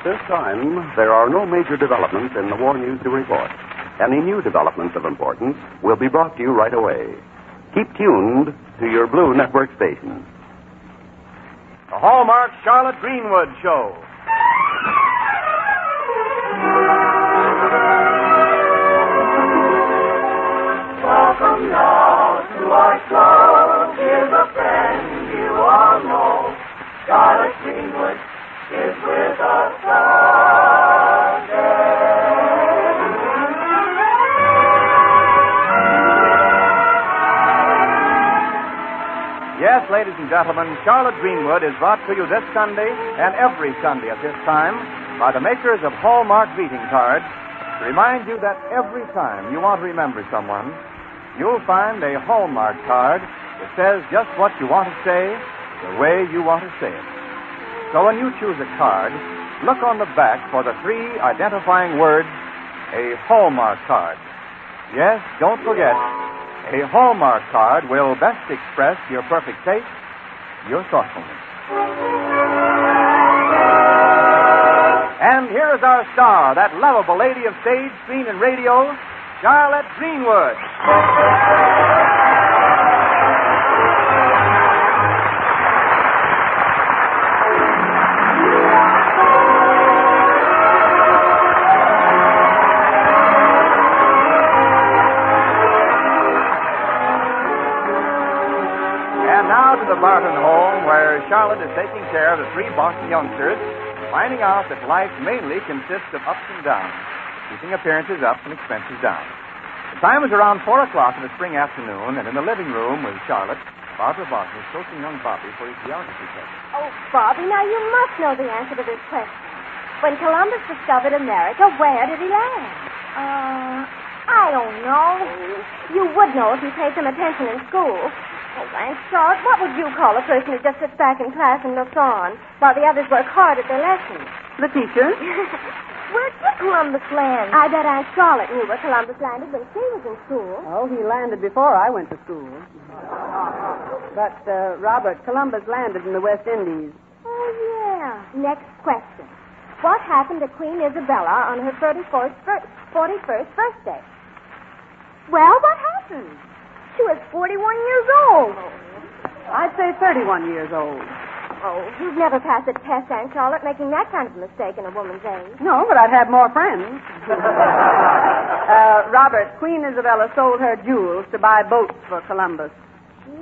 At this time, there are no major developments in the war news to report. Any new developments of importance will be brought to you right away. Keep tuned to your Blue Network station. The Hallmark Charlotte Greenwood Show. Welcome now to our show. Here's a friend you all know. Charlotte Greenwood is with us again. Yes, ladies and gentlemen, Charlotte Greenwood is brought to you this Sunday and every Sunday at this time by the makers of Hallmark greeting cards to remind you that every time you want to remember someone, you'll find a Hallmark card that says just what you want to say the way you want to say it. So when you choose a card, look on the back for the three identifying words, a Hallmark card. Yes, don't forget, a Hallmark card will best express your perfect taste, your thoughtfulness. And here is our star, that lovable lady of stage, screen, and radio, Charlotte Greenwood. The Barton home, where Charlotte is taking care of the three Boston youngsters, finding out that life mainly consists of ups and downs, keeping appearances up and expenses down. The time was around 4 o'clock in the spring afternoon, and in the living room with Charlotte, Barbara Barton was coaching young Bobby for his geography test. Oh, Bobby, now you must know the answer to this question. When Columbus discovered America, where did he land? I don't know. You would know if you paid some attention in school. Oh, Aunt Charlotte, what would you call a person who just sits back in class and looks on while the others work hard at their lessons? The teacher. Where did Columbus land? I bet Aunt Charlotte knew where Columbus landed when she was in school. Oh, he landed before I went to school. But, Robert, Columbus landed in the West Indies. Oh, yeah. Next question. What happened to Queen Isabella on her 41st birthday? Well, what happened? She was 41 years old. I'd say 31 years old. Oh, you've never passed a test, Aunt Charlotte, making that kind of mistake in a woman's age. No, but I'd have more friends. Robert, Queen Isabella sold her jewels to buy boats for Columbus. Gee,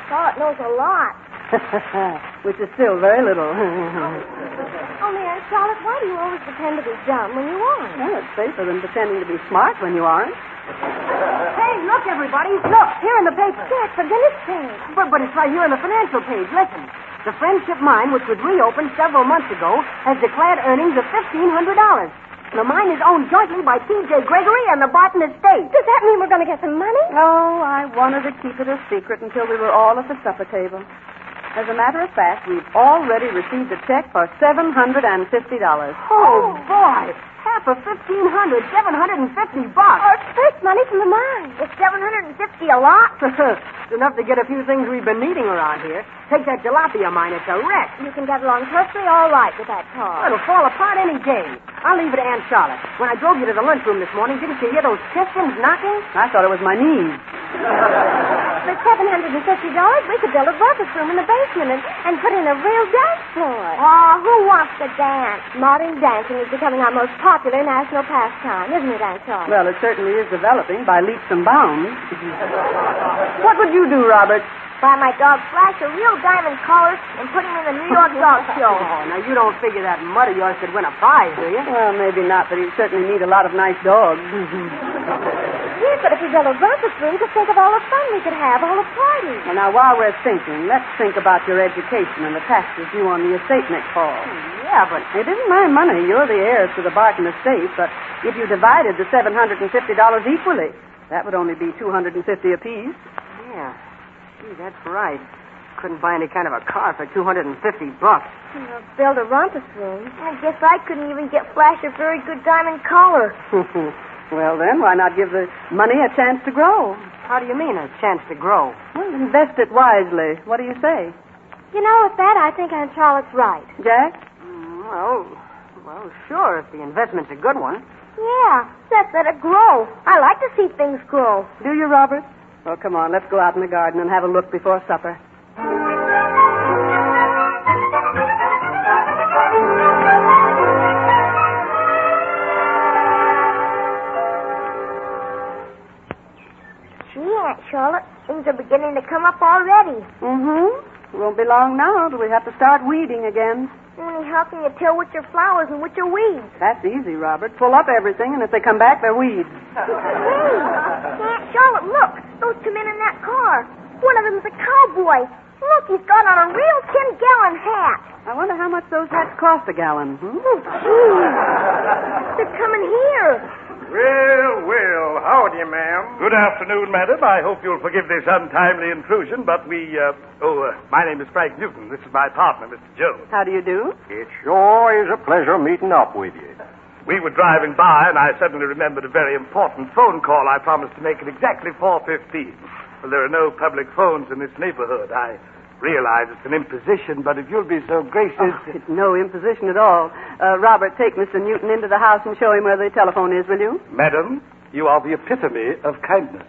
Charlotte knows a lot. Which is still very little. Only, Aunt Charlotte, why do you always pretend to be dumb when you aren't? Well, it's safer than pretending to be smart when you aren't. Hey, look, everybody. Look, here in the paper. Jack, for goodness sake. But it's right here in the financial page. Listen. The Friendship Mine, which was reopened several months ago, has declared earnings of $1,500. The mine is owned jointly by T.J. Gregory and the Barton Estate. Does that mean we're going to get some money? Oh, I wanted to keep it a secret until we were all at the supper table. As a matter of fact, we've already received a check for $750. Oh, boy. Half of $1,500, $750. Our first money from the mine. Is $750 a lot? It's enough to get a few things we've been needing around here. Take that tilapia mine. It's a wreck. You can get along perfectly all right with that car. It'll fall apart any day. I'll leave it to Aunt Charlotte. When I drove you to the lunchroom this morning, didn't you hear those pistons knocking? I thought it was my knees. For $750, we could build a breakfast room in the basement and put in a real dance floor. Oh, who wants to dance? Modern dancing is becoming our most popular national pastime, isn't it, Aunt Charlotte? Well, it certainly is developing by leaps and bounds. What would you do, Robert? Buy my dog Flash a real diamond collar and put him in the New York Dog Show. Oh, now you don't figure that mutt of yours could win a prize, do you? Well, maybe not, but he'd certainly need a lot of nice dogs. Yes, but if we built a breakfast room, just think of all the fun we could have, all the parties. Well, now, while we're thinking, let's think about your education and the taxes due on the estate next fall. Yeah, but it isn't my money. You're the heirs to the Barton estate, but if you divided the $750 equally, that would only be $250 apiece. Yeah. Gee, that's right. Couldn't buy any kind of a car for $250. Build a rumpus room. I guess I couldn't even get Flash a very good diamond collar. Well, then, why not give the money a chance to grow? How do you mean, a chance to grow? Well, invest it wisely. What do you say? You know, at that, I think Aunt Charlotte's right. Jack? Well, Well, sure, if the investment's a good one. Yeah, let's let it grow. I like to see things grow. Do you, Robert? Well, come on, let's go out in the garden and have a look before supper. Gee, Aunt Charlotte, things are beginning to come up already. Mm-hmm. It won't be long now till we have to start weeding again. How can you tell which are flowers and which are weeds? That's easy, Robert. Pull up everything, and if they come back, they're weeds. Hey, Aunt Charlotte, look. Those two men in that car. One of them's a cowboy. Look, he's got on a real 10-gallon hat. I wonder how much those hats cost a gallon. Oh, gee. They're coming here. Well, howdy, ma'am. Good afternoon, madam. I hope you'll forgive this untimely intrusion, but my name is Frank Newton. This is my partner, Mr. Jones. How do you do? It sure is a pleasure meeting up with you. We were driving by, and I suddenly remembered a very important phone call I promised to make at exactly 4:15. Well, there are no public phones in this neighborhood. I realize it's an imposition, but if you'll be so gracious... Oh, it's no imposition at all. Robert, take Mr. Newton into the house and show him where the telephone is, will you? Madam, you are the epitome of kindness.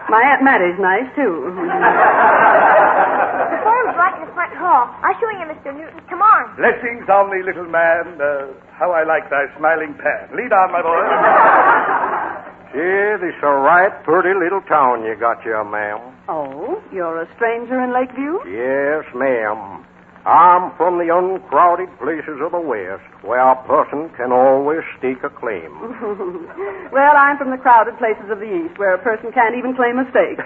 My Aunt Mattie's nice, too. The phone's right in the front hall. I'll show you, Mr. Newton. Come on. Blessings on thee, little man. How I like thy smiling pan. Lead on, my boy. See, this is a right pretty little town you got here, ma'am. Oh, you're a stranger in Lakeview? Yes, ma'am. I'm from the uncrowded places of the West, where a person can always stake a claim. Well, I'm from the crowded places of the East, where a person can't even claim a stake.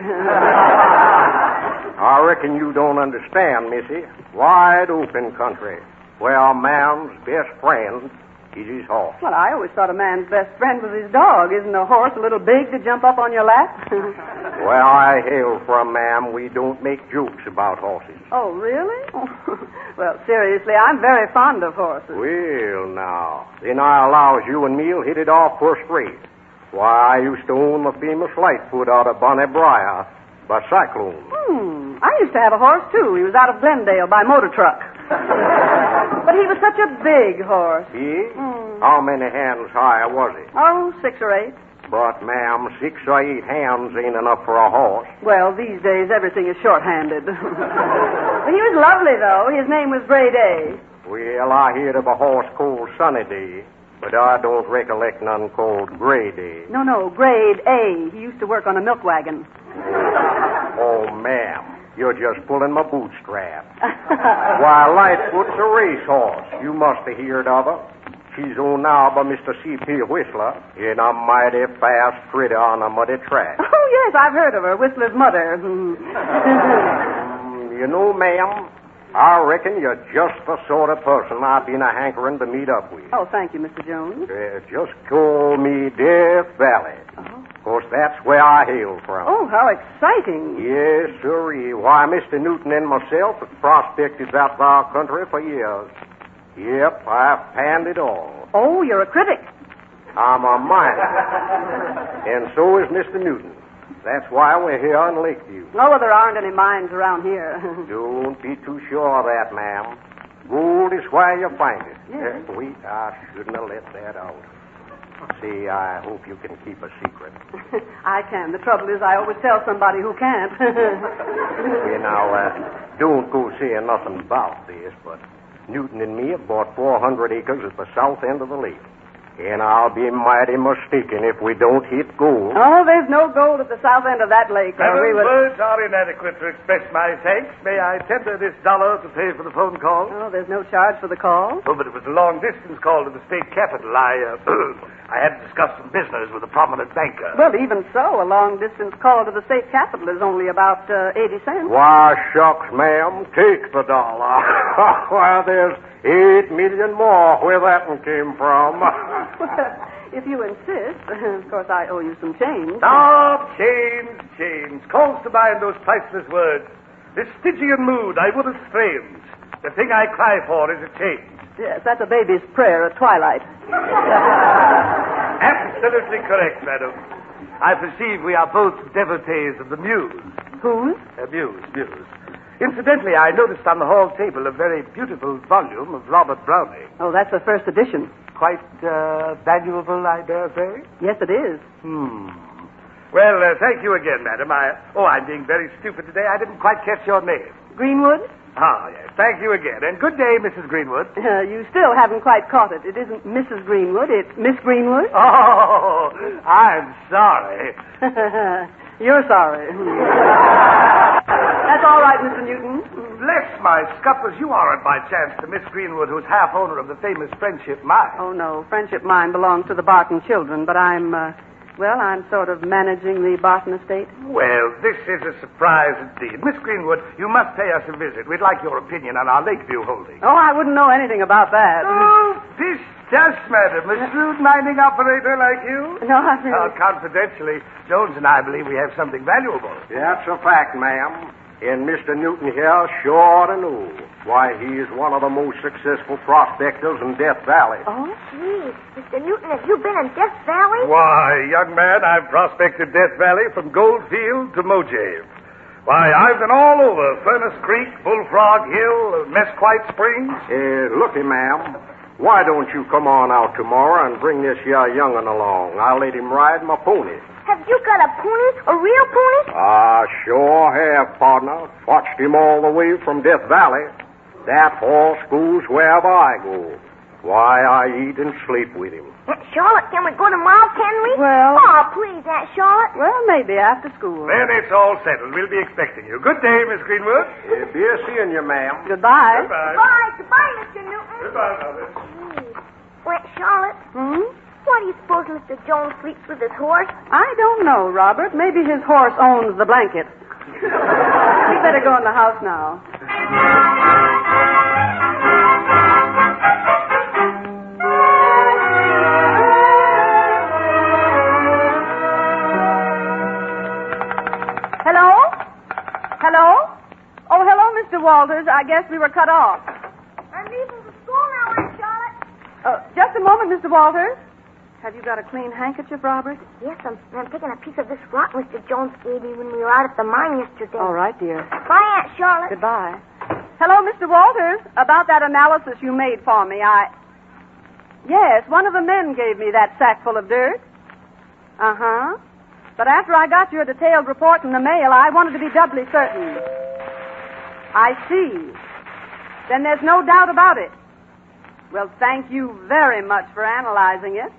I reckon you don't understand, missy. Wide open country, where a man's best friend is his horse. Well, I always thought a man's best friend was his dog. Isn't a horse a little big to jump up on your lap? Well, I hail from, ma'am, we don't make jokes about horses. Oh, really? Well, seriously, I'm very fond of horses. Well, now, then I allows you and me'll hit it off first rate. Why, I used to own the famous Lightfoot out of Bonnie Briar by Cyclone. I used to have a horse, too. He was out of Glendale by motor truck. But he was such a big horse. He? How many hands high was he? Oh, 6 or 8. But, ma'am, 6 or 8 hands ain't enough for a horse. Well, these days, everything is short-handed. He was lovely, though. His name was Gray Day. Well, I heard of a horse called Sunny Day, but I don't recollect none called Gray Day. No, Grade A. He used to work on a milk wagon. Oh, ma'am, you're just pulling my bootstrap. Why, Lightfoot's a racehorse. You must have heard of her. She's owned now by Mr. C.P. Whistler in a mighty fast critter on a muddy track. Oh, yes, I've heard of her. Whistler's mother. You know, ma'am, I reckon you're just the sort of person I've been a hankering to meet up with. Oh, thank you, Mr. Jones. Just call me Death Valley. Of course, that's where I hail from. Oh, how exciting. Yes, sirree. Why, Mr. Newton and myself have prospected that our country for years. Yep, I've panned it all. Oh, you're a critic. I'm a miner. And so is Mr. Newton. That's why we're here in Lakeview. No, there aren't any mines around here. Don't be too sure of that, ma'am. Gold is where you find it. Yes. Wait, I shouldn't have let that out. See, I hope you can keep a secret. I can. The trouble is I always tell somebody who can't. Don't go saying nothing about this, but Newton and me have bought 400 acres at the south end of the lake. And I'll be mighty mistaken if we don't hit gold. Oh, there's no gold at the south end of that lake. Words are inadequate to express my thanks. May I tender this dollar to pay for the phone call? Oh, there's no charge for the call. Oh, but it was a long-distance call to the state capital. I had to discuss some business with a prominent banker. Well, even so, a long-distance call to the state capital is only about 80 cents. Why, shucks, ma'am, take the dollar. Why, there's 8 million more where that one came from. Well, if you insist. Of course, I owe you some change. Ah, change. Calls to mind those priceless words. This Stygian mood I would have framed. The thing I cry for is a change. Yes, that's a baby's prayer at twilight. Absolutely correct, madam. I perceive we are both devotees of the muse. Whose? Muse. Incidentally, I noticed on the hall table a very beautiful volume of Robert Browning. Oh, that's the first edition. Quite valuable, I dare say. Yes, it is. Well, thank you again, madam. I'm being very stupid today. I didn't quite catch your name. Greenwood? Ah, yes. Thank you again. And good day, Mrs. Greenwood. You still haven't quite caught it. It isn't Mrs. Greenwood, it's Miss Greenwood. Oh, I'm sorry. You're sorry. That's all right, Mr. Newton. Bless my scuppers, you aren't by chance the Miss Greenwood who's half owner of the famous Friendship Mine. Oh, no. Friendship Mine belongs to the Barton children, but I'm sort of managing the Barton estate. Well, this is a surprise indeed. Miss Greenwood, you must pay us a visit. We'd like your opinion on our Lakeview holding. Oh, I wouldn't know anything about that. Oh, this just, madam. A shrewd mining operator like you? No, I really... Confidentially, Jones and I believe we have something valuable. That's a fact, ma'am. And Mr. Newton here sure to know. Why, he is one of the most successful prospectors in Death Valley. Oh, gee. Mr. Newton, have you been in Death Valley? Why, young man, I've prospected Death Valley from Goldfield to Mojave. Why, I've been all over Furnace Creek, Bullfrog Hill, Mesquite Springs. Looky, ma'am. Why don't you come on out tomorrow and bring this here young'un along? I'll let him ride my pony. Have you got a pony? A real pony? I sure have, partner. Watched him all the way from Death Valley. That horse goes wherever I go. Why, I eat and sleep with him. Aunt Charlotte, can we go tomorrow, can we? Well... Oh, please, Aunt Charlotte. Well, maybe after school. Then it's all settled. We'll be expecting you. Good day, Miss Greenwood. Be a seeing you, ma'am. Goodbye. Goodbye. Goodbye. Goodbye, Mr. Newton. Goodbye, Mother. Aunt Charlotte, why do you suppose Mr. Jones sleeps with his horse? I don't know, Robert. Maybe his horse owns the blanket. We better go in the house now. Hello? Hello? Oh, hello, Mr. Walters. I guess we were cut off. I'm leaving for school now, Aunt Charlotte. Just a moment, Mr. Walters. Have you got a clean handkerchief, Robert? Yes, I'm taking a piece of this rock Mr. Jones gave me when we were out at the mine yesterday. All right, dear. Bye, Aunt Charlotte. Goodbye. Hello, Mr. Walters. About that analysis you made for me, Yes, one of the men gave me that sack full of dirt. Uh-huh. But after I got your detailed report in the mail, I wanted to be doubly certain. I see. Then there's no doubt about it. Well, thank you very much for analyzing it.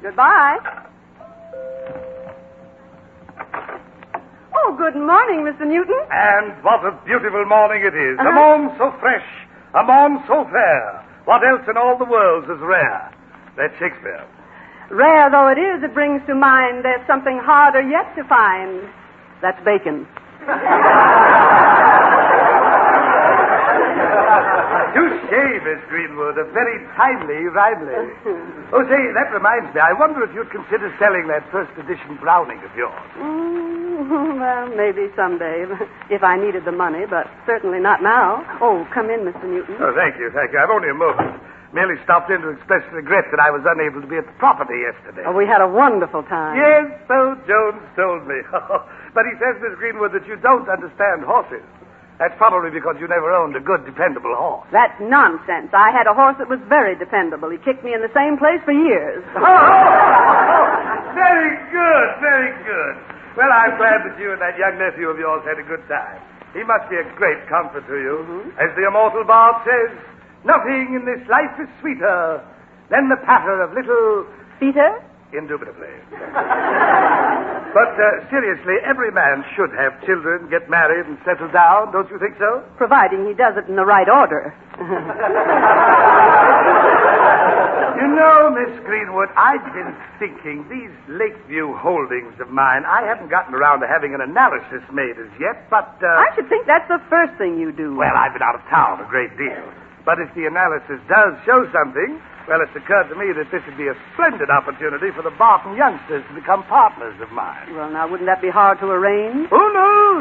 Goodbye. Oh, good morning, Mr. Newton. And what a beautiful morning it is. A morn so fresh, a morn so fair. What else in all the world's as rare? That's Shakespeare. Rare though it is, it brings to mind there's something harder yet to find. That's bacon. Touché, Miss Greenwood. A very timely rhymely. Oh, say, that reminds me. I wonder if you'd consider selling that first edition Browning of yours. Well, maybe someday, if I needed the money, but certainly not now. Oh, come in, Mr. Newton. Oh, thank you. I've only a moment. Merely stopped in to express regret that I was unable to be at the property yesterday. Oh, we had a wonderful time. Yes, so Jones told me. But he says, Miss Greenwood, that you don't understand horses. That's probably because you never owned a good, dependable horse. That's nonsense. I had a horse that was very dependable. He kicked me in the same place for years. Very good, very good. Well, I'm glad that you and that young nephew of yours had a good time. He must be a great comfort to you. As the immortal bard says, nothing in this life is sweeter than the patter of little... Peter? Indubitably. But seriously, every man should have children, get married, and settle down. Don't you think so? Providing he does it in the right order. You know, Miss Greenwood, I've been thinking, these Lakeview holdings of mine, I haven't gotten around to having an analysis made as yet, but... I should think that's the first thing you do. Well, I've been out of town a great deal. But if the analysis does show something, well, it's occurred to me that this would be a splendid opportunity for the Barton youngsters to become partners of mine. Well, now, wouldn't that be hard to arrange? Oh, no.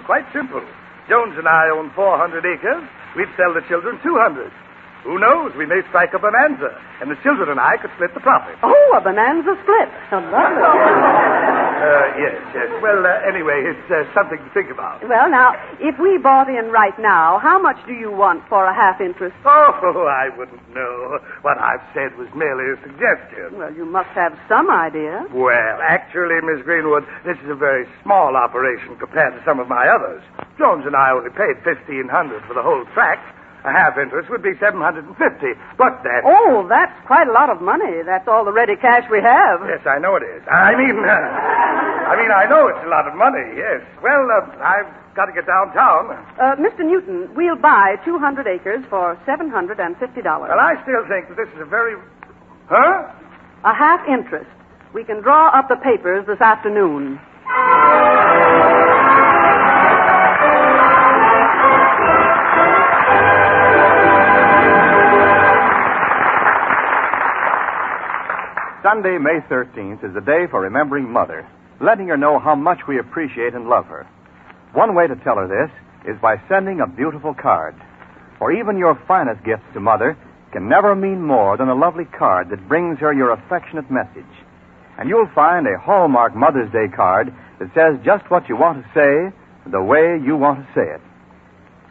Quite simple. Jones and I own 400 acres. We'd sell the children 200. Who knows? We may strike a bonanza, and the children and I could split the profit. Oh, a bonanza split. Oh, lovely. Yes. Well, anyway, it's something to think about. Well, now, if we bought in right now, how much do you want for a half interest? Oh, I wouldn't know. What I've said was merely a suggestion. Well, you must have some idea. Well, actually, Miss Greenwood, this is a very small operation compared to some of my others. Jones and I only paid $1,500 for the whole tract. A half interest would be $750. But that... Oh, that's quite a lot of money. That's all the ready cash we have. Yes, I know it is. I know it's a lot of money, yes. Well, I've got to get downtown. Mr. Newton, we'll buy 200 acres for $750. Well, I still think that this is a very... Huh? A half interest. We can draw up the papers this afternoon. Sunday, May 13th, is a day for remembering Mother, letting her know how much we appreciate and love her. One way to tell her this is by sending a beautiful card. For even your finest gifts to Mother can never mean more than a lovely card that brings her your affectionate message. And you'll find a Hallmark Mother's Day card that says just what you want to say, the way you want to say it.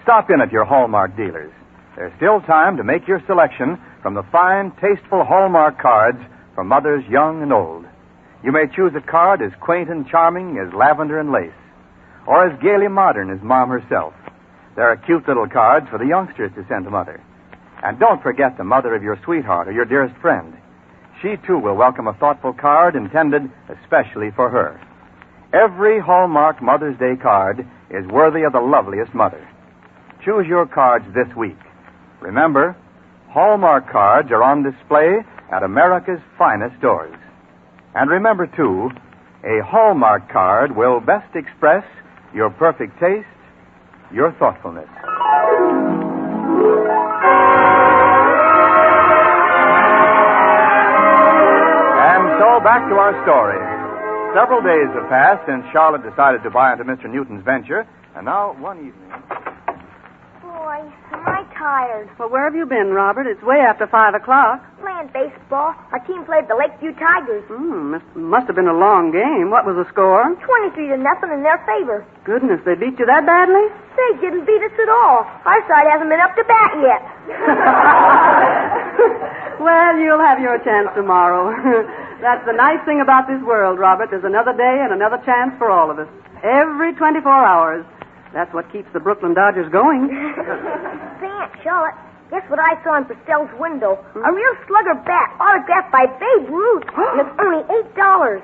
Stop in at your Hallmark dealers. There's still time to make your selection from the fine, tasteful Hallmark cards for mothers young and old. You may choose a card as quaint and charming as lavender and lace, or as gaily modern as Mom herself. There are cute little cards for the youngsters to send to Mother. And don't forget the mother of your sweetheart or your dearest friend. She, too, will welcome a thoughtful card intended especially for her. Every Hallmark Mother's Day card is worthy of the loveliest mother. Choose your cards this week. Remember, Hallmark cards are on display at America's finest stores. And remember, too, a Hallmark card will best express your perfect taste, your thoughtfulness. And so back to our story. Several days have passed since Charlotte decided to buy into Mr. Newton's venture, and now one evening... Boy, am I tired. Well, where have you been, Robert? It's way after 5 o'clock. Playing baseball. Our team played the Lakeview Tigers. Must have been a long game. What was the score? 23-0 in their favor. Goodness, they beat you that badly? They didn't beat us at all. Our side hasn't been up to bat yet. Well, you'll have your chance tomorrow. That's the nice thing about this world, Robert. There's another day and another chance for all of us. Every 24 hours. That's what keeps the Brooklyn Dodgers going. Say, Aunt Charlotte, guess what I saw in Pastell's window? A real slugger bat autographed by Babe Ruth. And it's only $8.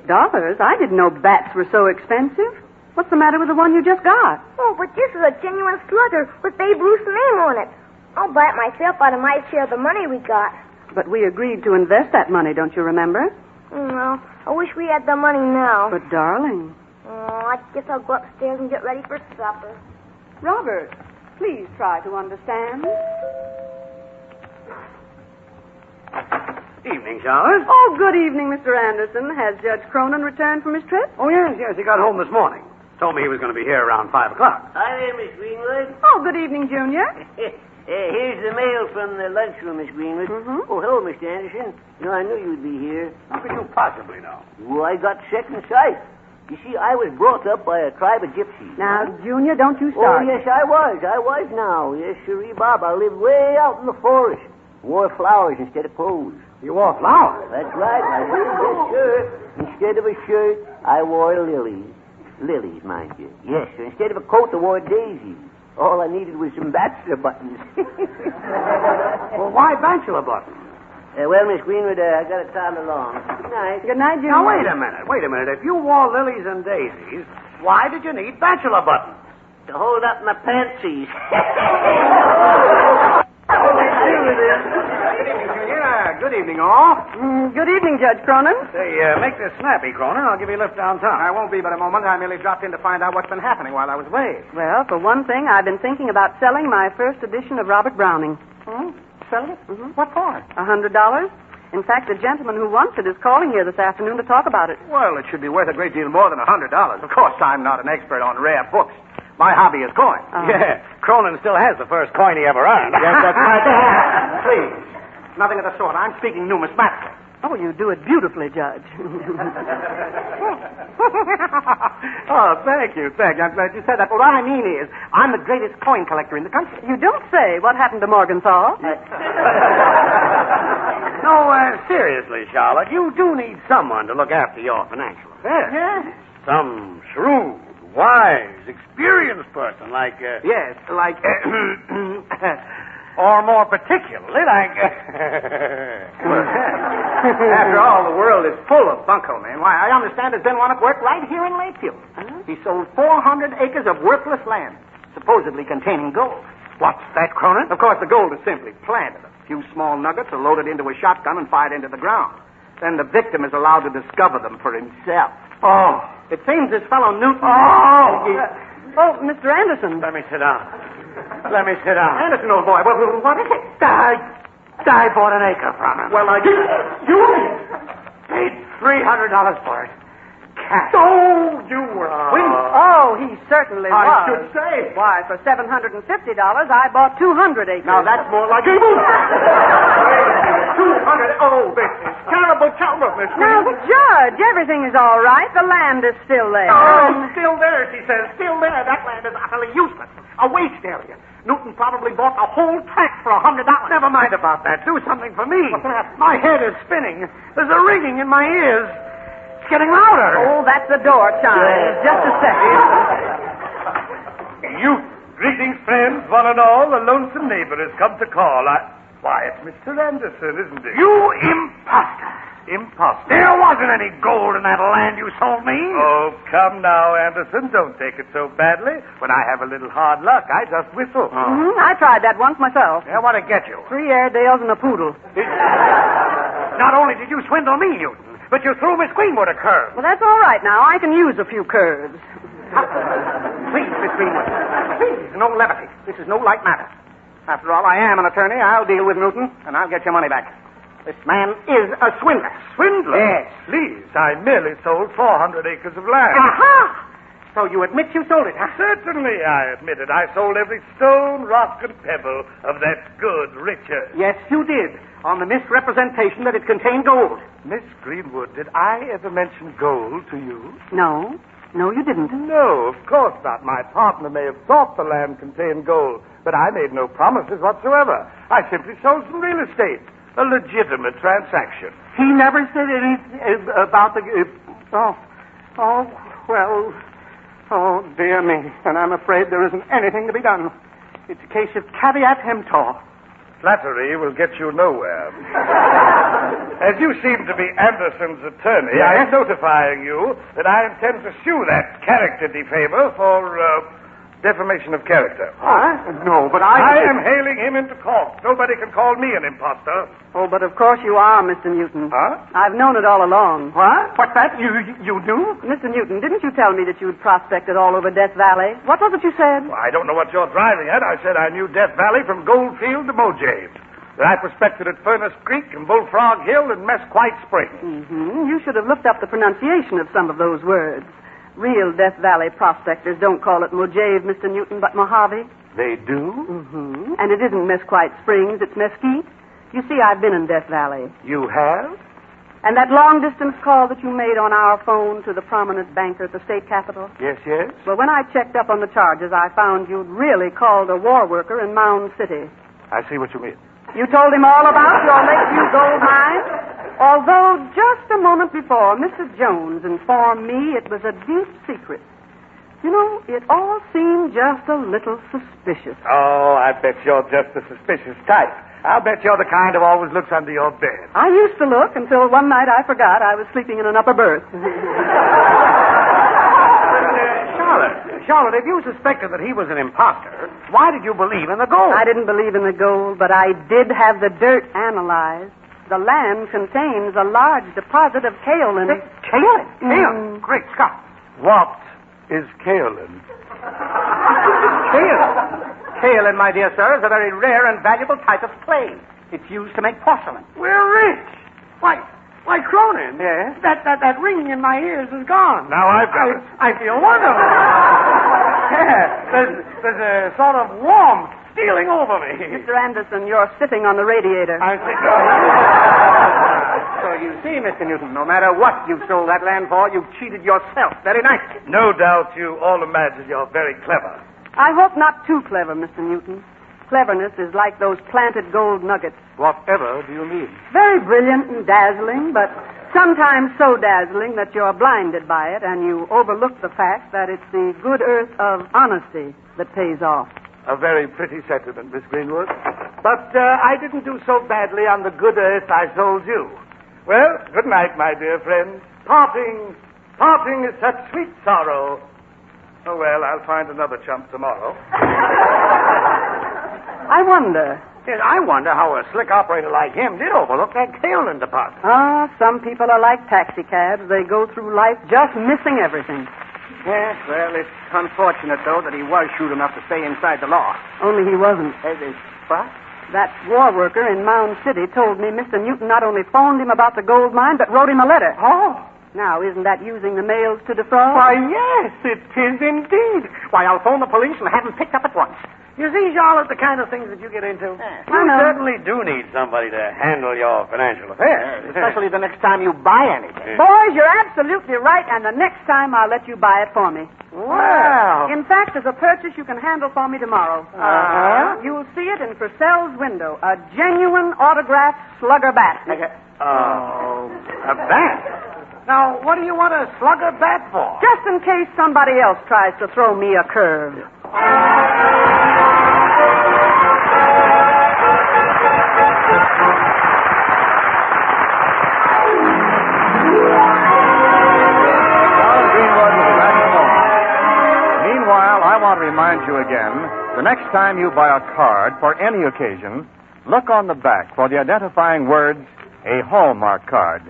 $8? I didn't know bats were so expensive. What's the matter with the one you just got? Oh, but this is a genuine slugger with Babe Ruth's name on it. I'll buy it myself out of my share of the money we got. But we agreed to invest that money, don't you remember? Well, I wish we had the money now. But, darling... Oh, I guess I'll go upstairs and get ready for supper. Robert, please try to understand. Evening, Charlotte. Oh, good evening, Mr. Anderson. Has Judge Cronin returned from his trip? Oh, yes. He got home this morning. Told me he was going to be here around 5 o'clock. Hi there, Miss Greenwood. Oh, good evening, Junior. Here's the mail from the lunchroom, Miss Greenwood. Mm-hmm. Oh, hello, Mr. Anderson. I knew you'd be here. How could you possibly know? Well, I got second sight. You see, I was brought up by a tribe of gypsies. Now, Junior, don't you Oh, start. yes, I was now. Yes, sirree, Bob. I lived way out in the forest. Wore flowers instead of clothes. You wore flowers? That's right. I did, yes, sir. Instead of a shirt, I wore lilies. Lilies, mind you. Yes, sir. Instead of a coat, I wore daisies. All I needed was some bachelor buttons. Well, why bachelor buttons? Well, Miss Greenwood, I got to time along. Good night. Good night, Junior. Now, wait a minute. If you wore lilies and daisies, why did you need bachelor buttons? To hold up my pantsies. Good evening, all. Good evening, Judge Cronin. Say, make this snappy, Cronin. I'll give you a lift downtown. I won't be but a moment. I merely dropped in to find out what's been happening while I was away. Well, for one thing, I've been thinking about selling my first edition of Robert Browning. Sell it? Mm-hmm. What for? $100. In fact, the gentleman who wants it is calling here this afternoon to talk about it. Well, it should be worth a great deal more than $100. Of course, I'm not an expert on rare books. My hobby is coin. Yeah, Cronin still has the first coin he ever earned. Yes, that's right. Please. Nothing of the sort. I'm speaking numismatically. Oh, you do it beautifully, Judge. Oh, thank you. I'm glad you said that. But what I mean is, I'm the greatest coin collector in the country. You don't say. What happened to Morgenthau? No, seriously, Charlotte, you do need someone to look after your financial affairs. Yes. Some shrewd, wise, experienced person like... Yes, like... or more particularly like... After all, the world is full of bunco men. Why, I understand there's been one at work right here in Lakeview. He sold 400 acres of worthless land, supposedly containing gold. What's that, Cronin? Of course, the gold is simply planted. A few small nuggets are loaded into a shotgun and fired into the ground. Then the victim is allowed to discover them for himself. Oh. It seems this fellow Newton... Oh, Mr. Anderson. Let me sit down. Anderson, old boy, what is it? I bought an acre from him. Well, you Paid $300 for it. Cash. Oh, you were swindling. Oh, he certainly was. I should say. Why, for $750, I bought 200 acres. Now, that's more like a move. 200. Oh, this is terrible, Miss Now, Judge, everything is all right. The land is still there. Oh, still there, she says. Still there. That land is utterly useless. A waste area. Newton probably bought the whole tract for $100. Never mind about that. Do something for me. What's going to happen? My head is spinning. There's a ringing in my ears. It's getting louder. Oh, that's the door chime. Just a second. Greetings, friends, one and all. The lonesome neighbor has come to call. Why, it's Mr. Anderson, isn't it? You imposter. Imposter. There wasn't any gold in that land you sold me. Oh, come now, Anderson. Don't take it so badly. When I have a little hard luck, I just whistle. I tried that once myself. Yeah, what'd it get you? 3 Airedales and a poodle. Not only did you swindle me, Newton, but you threw Miss Greenwood a curve. Well, that's all right now. I can use a few curves. Please, Miss Greenwood. Please, no levity. This is no light matter. After all, I am an attorney. I'll deal with Newton, and I'll get your money back. This man is a swindler. Swindler? Yes. Please, I merely sold 400 acres of land. Aha! So you admit you sold it, huh? Certainly, I admit it. I sold every stone, rock, and pebble of that good Richard. Yes, you did, on the misrepresentation that it contained gold. Miss Greenwood, did I ever mention gold to you? No. No, you didn't. No, of course not. My partner may have thought the land contained gold, but I made no promises whatsoever. I simply sold some real estate. A legitimate transaction. He never said anything about the... Oh, dear me. And I'm afraid there isn't anything to be done. It's a case of caveat emptor. Flattery will get you nowhere. As you seem to be Anderson's attorney, Yes? I'm notifying you that I intend to sue that character defamer for defamation of character. No, but I am hailing him into court. Nobody can call me an imposter. Oh, but of course you are, Mr. Newton. Huh? I've known it all along. What? What's that? You do? Mr. Newton, didn't you tell me that you'd prospected all over Death Valley? What was it you said? Well, I don't know what you're driving at. I said I knew Death Valley from Goldfield to Mojave. That I prospected at Furnace Creek and Bullfrog Hill and Mesquite Springs. Mm-hmm. You should have looked up the pronunciation of some of those words. Real Death Valley prospectors don't call it Mojave, Mr. Newton, but Mojave. They do? Mm-hmm. And it isn't Mesquite Springs, it's Mesquite. You see, I've been in Death Valley. You have? And that long-distance call that you made on our phone to the prominent banker at the state capitol? Yes, yes. Well, when I checked up on the charges, I found you'd really called a war worker in Mound City. I see what you mean. You told him all about your Lakeview gold mine? Although just a moment before, Mr. Jones informed me it was a deep secret. You know, it all seemed just a little suspicious. Oh, I bet you're just a suspicious type. I'll bet you're the kind who always looks under your bed. I used to look until one night I forgot I was sleeping in an upper berth. Charlotte, if you suspected that he was an imposter, why did you believe in the gold? I didn't believe in the gold, but I did have the dirt analyzed. The land contains a large deposit of kaolin. Kaolin? Mm. Great Scott. What is kaolin? Kaolin, my dear sir, is a very rare and valuable type of clay. It's used to make porcelain. We're rich. Why, Cronin. Yes? That ringing in my ears is gone. Now I've got it. I feel wonderful. Yeah, there's a sort of warmth stealing over me. Mr. Anderson, you're sitting on the radiator. I think. So you see, Mr. Newton, no matter what you sold that land for, you've cheated yourself very nicely. No doubt you all imagine you're very clever. I hope not too clever, Mr. Newton. Cleverness is like those planted gold nuggets. Whatever do you mean? Very brilliant and dazzling, but sometimes so dazzling that you're blinded by it and you overlook the fact that it's the good earth of honesty that pays off. A very pretty sentiment, Miss Greenwood. But I didn't do so badly on the good earth I sold you. Well, good night, my dear friends. Parting is such sweet sorrow. Oh, well, I'll find another chump tomorrow. I wonder. Yes, I wonder how a slick operator like him did overlook that kaolin deposit. Some people are like taxicabs. They go through life just missing everything. Yes, well, it's unfortunate, though, that he was shrewd enough to stay inside the law. Only he wasn't. What? That war worker in Mound City told me Mr. Newton not only phoned him about the gold mine, but wrote him a letter. Oh. Now, isn't that using the mails to defraud? Why, yes, it is indeed. Why, I'll phone the police and have them picked up at once. You see, Charlotte, the kind of things that you get into. You certainly do need somebody to handle your financial affairs. Especially the next time you buy anything. Boys, you're absolutely right, and the next time I'll let you buy it for me. Wow. In fact, there's a purchase you can handle for me tomorrow. You'll see it in Purcell's window. A genuine autographed slugger bat. A bat? Now, what do you want a slugger bat for? Just in case somebody else tries to throw me a curve. I want to remind you again, the next time you buy a card for any occasion, look on the back for the identifying words, a Hallmark card.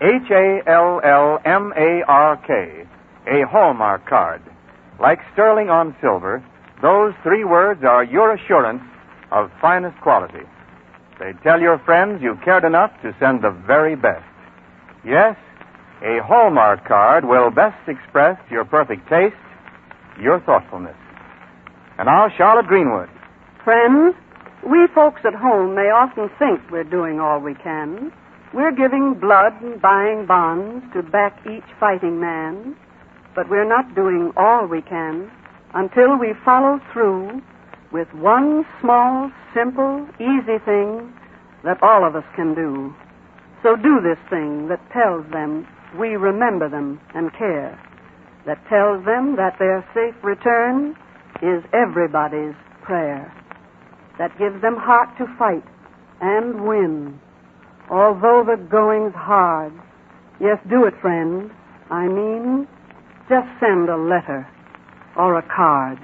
Hallmark. A Hallmark card. Like sterling on silver, those three words are your assurance of finest quality. They tell your friends you cared enough to send the very best. Yes, a Hallmark card will best express your perfect taste, your thoughtfulness. And now, Charlotte Greenwood. Friends, we folks at home may often think we're doing all we can. We're giving blood and buying bonds to back each fighting man. But we're not doing all we can until we follow through with one small, simple, easy thing that all of us can do. So do this thing that tells them we remember them and care. That tells them that their safe return is everybody's prayer. That gives them heart to fight and win. Although the going's hard. Yes, do it, friend. I mean, just send a letter or a card.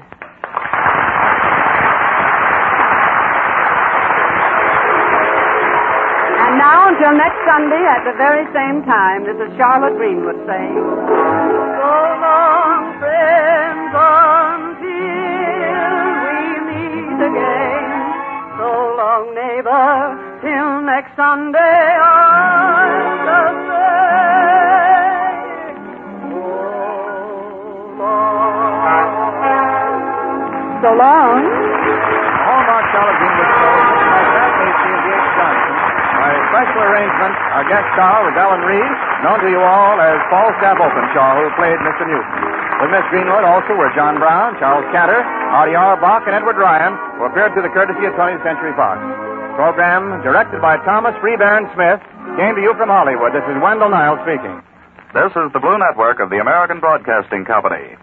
And now, until next Sunday at the very same time, this is Charlotte Greenwood saying, so long, friends, until we meet again. So long, neighbor, till next Sunday, I shall say, so long. Hallmark Charlotte Greenwood show, like that, H. Johnson. By special arrangement, our guest star was Ellen Reed, known to you all as Falstaff Openshaw, who played Mr. Newton. With Miss Greenwood also were John Brown, Charles Cantor, Artie Auerbach, and Edward Ryan, who appeared through the courtesy of 20th Century Fox. Program directed by Thomas Freebairn Smith came to you from Hollywood. This is Wendell Niles speaking. This is the Blue Network of the American Broadcasting Company.